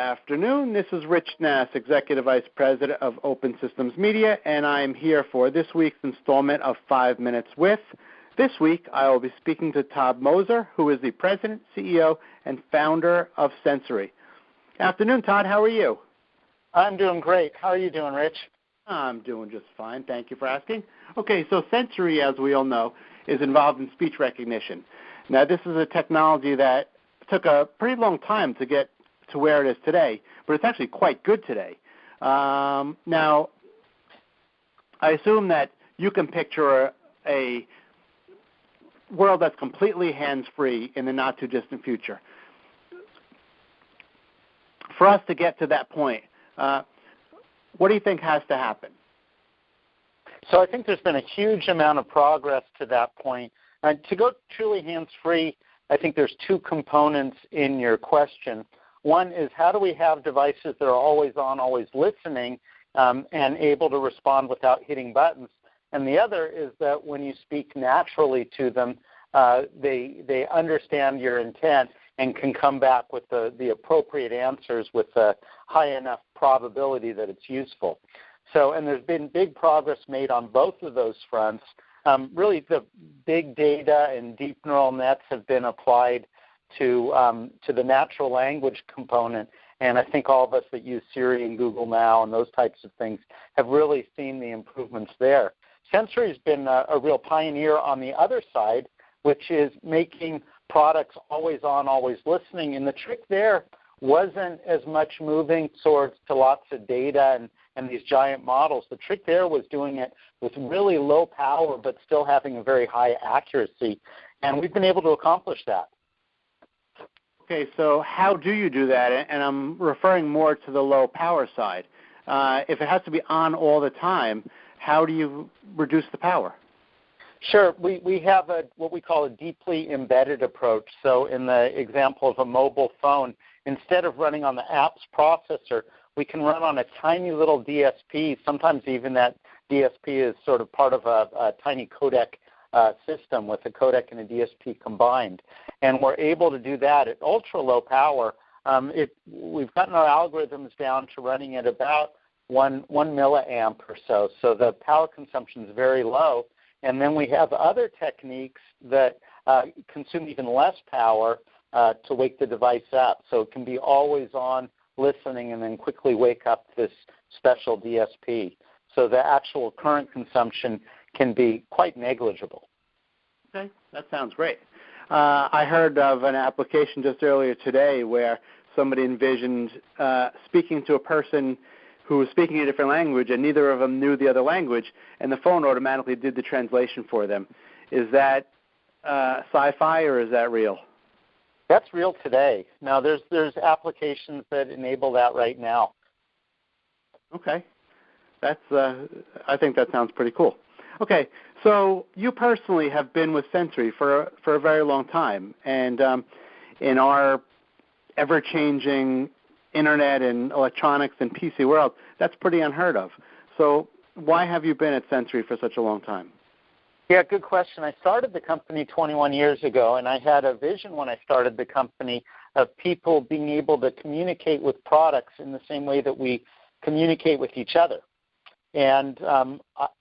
afternoon. This is Rich Nass, Executive Vice President of Open Systems Media, and I'm here for this week's installment of 5 Minutes With. This week, I will be speaking to Todd Mozer, who is the President, CEO, and founder of Sensory. Afternoon, Todd. How are you? I'm doing great. How are you doing, Rich? I'm doing just fine. Thank you for asking. Okay, so Sensory, as we all know, is involved in speech recognition. Now, this is a technology that took a pretty long time to get to where it is today, but it's actually quite good today. Now, I assume that you can picture a world that's completely hands-free in the not-too-distant future. For us to get to that point, what do you think has to happen? So I think there's been a huge amount of progress to that point. To go truly hands-free, I think there's two components in your question. One is, how do we have devices that are always on, always listening, and able to respond without hitting buttons? And the other is that when you speak naturally to them, they understand your intent and can come back with the appropriate answers with a high enough probability that it's useful. So, and there's been big progress made on both of those fronts. Really, the big data and deep neural nets have been applied to the natural language component, and I think all of us that use Siri and Google Now and those types of things have really seen the improvements there. Sensory's been a real pioneer on the other side, which is making products always on, always listening, and the trick there wasn't as much moving towards to lots of data and these giant models. The trick there was doing it with really low power but still having a very high accuracy, and we've been able to accomplish that. Okay, so how do you do that? And I'm referring more to the low power side. If it has to be on all the time, how do you reduce the power? Sure. We have what we call a deeply embedded approach. So in the example of a mobile phone, instead of running on the apps processor, we can run on a tiny little DSP. Sometimes even that DSP is sort of part of a tiny codec system with a codec and a DSP combined. And we're able to do that at ultra low power. We've gotten our algorithms down to running at about 1 milliamp or so. So the power consumption is very low. And then we have other techniques that consume even less power to wake the device up. So it can be always on, listening, and then quickly wake up this special DSP. So the actual current consumption can be quite negligible. Okay, that sounds great. I heard of an application just earlier today where somebody envisioned speaking to a person who was speaking a different language, and neither of them knew the other language, and the phone automatically did the translation for them. Is that sci-fi or is that real? That's real today. Now, there's applications that enable that right now. Okay. That's I think that sounds pretty cool. Okay, so you personally have been with Sensory for a very long time, and in our ever-changing internet and electronics and PC world, that's pretty unheard of. So why have you been at Sensory for such a long time? Yeah, good question. I started the company 21 years ago, and I had a vision when I started the company of people being able to communicate with products in the same way that we communicate with each other. And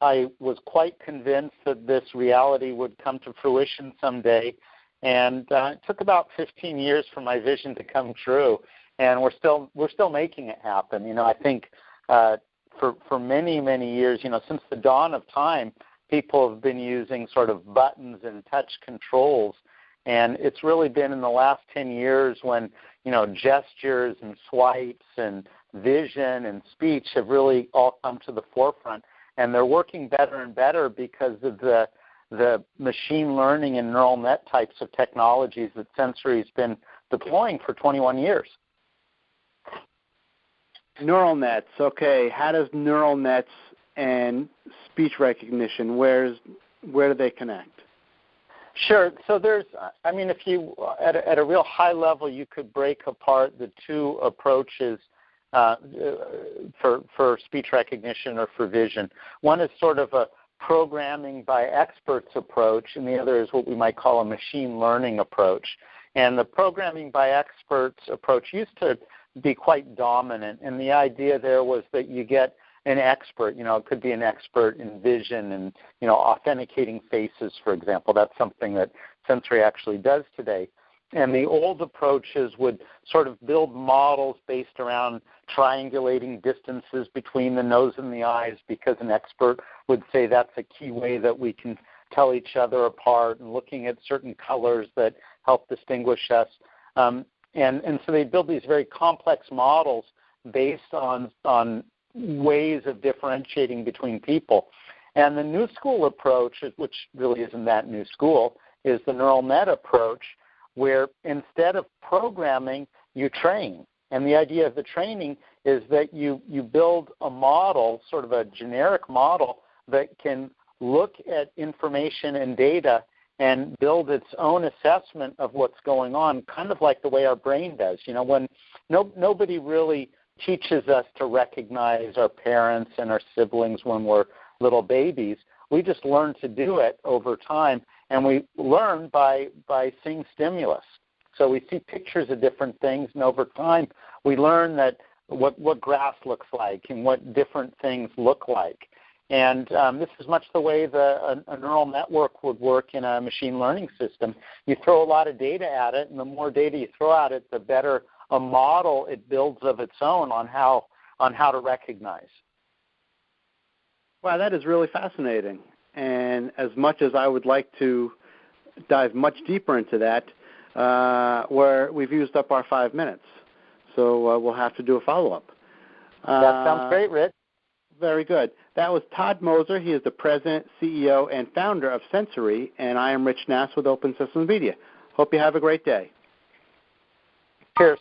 I was quite convinced that this reality would come to fruition someday. And it took about 15 years for my vision to come true, and we're still making it happen. You know, I think for many, many years, you know, since the dawn of time, people have been using sort of buttons and touch controls, and it's really been in the last 10 years when, you know, gestures and swipes and vision and speech have really all come to the forefront, and they're working better and better because of the machine learning and neural net types of technologies that Sensory has been deploying for 21 years. Neural nets, okay. How does neural nets and speech recognition, where do they connect? Sure. So there's, I mean, if you, at a real high level, you could break apart the two approaches for speech recognition or for vision. One is sort of a programming by experts approach, and the other is what we might call a machine learning approach. And the programming by experts approach used to be quite dominant, and the idea there was that you get an expert. It could be an expert in vision and, authenticating faces, for example. That's something that sensory actually does today. And the old approaches would sort of build models based around triangulating distances between the nose and the eyes, because an expert would say that's a key way that we can tell each other apart, and looking at certain colors that help distinguish us. And so they build these very complex models based on ways of differentiating between people. And the new school approach, which really isn't that new school, is the neural net approach, where instead of programming, you train. And the idea of the training is that you build a model, sort of a generic model, that can look at information and data and build its own assessment of what's going on, kind of like the way our brain does. When nobody really teaches us to recognize our parents and our siblings when we're little babies. We just learn to do it over time, and we learn by seeing stimulus. So we see pictures of different things, and over time we learn that what grass looks like and what different things look like. And this is much the way a neural network would work in a machine learning system. You throw a lot of data at it, and the more data you throw at it, the better a model it builds of its own on how to recognize. Wow, that is really fascinating. And as much as I would like to dive much deeper into that, where we've used up our 5 minutes. So we'll have to do a follow-up. That sounds great, Rich. Very good. That was Todd Mozer. He is the president, CEO, and founder of Sensory, and I am Rich Nass with Open Systems Media. Hope you have a great day. Cheers.